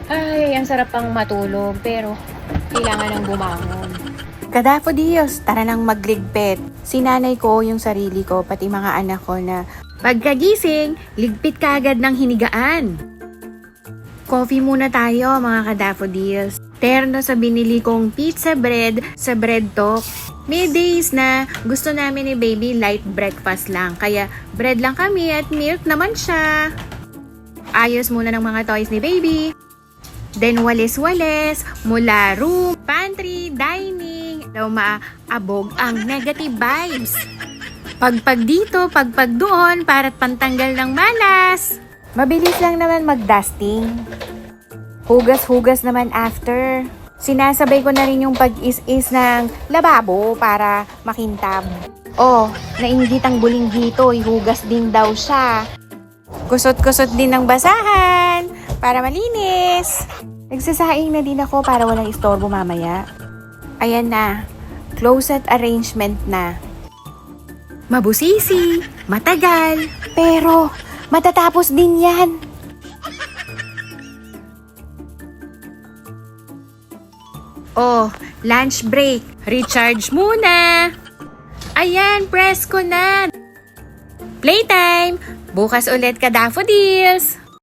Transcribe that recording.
Ay, ang sarap pang matulog pero kailangan ng bumangon. Kadafodils, tara nang magligpit. Sinanay ko yung sarili ko, pati mga anak ko na pagkagising, ligpit ka agad ng hinigaan. Coffee muna tayo mga kadafodils. Terno sa binili kong pizza bread sa Bread Talk. May days na gusto namin ni baby light breakfast lang. Kaya bread lang kami at milk naman siya. Ayos muna ng mga toys ni baby. Then walis-walis mula room, pantry, dining. Daw maaabog ang negative vibes. Pagpag dito, pagpag doon, para't pantanggal ng malas. Mabilis lang naman mag-dusting. Hugas-hugas naman after. Sinasabay ko na rin yung pag-is-is ng lababo para makintab. Oh, nainggit ang buling dito, ihugas din daw siya. Kusot-kusot din ng basahan para malinis. Nagsasaing na din ako para walang istorbo mamaya. Ayan na, closet arrangement na. Mabusisi, matagal, pero matatapos din yan. Oh, lunch break. Recharge muna. Ayan, press ko na. Playtime. Bukas ulit ka, Daffodils.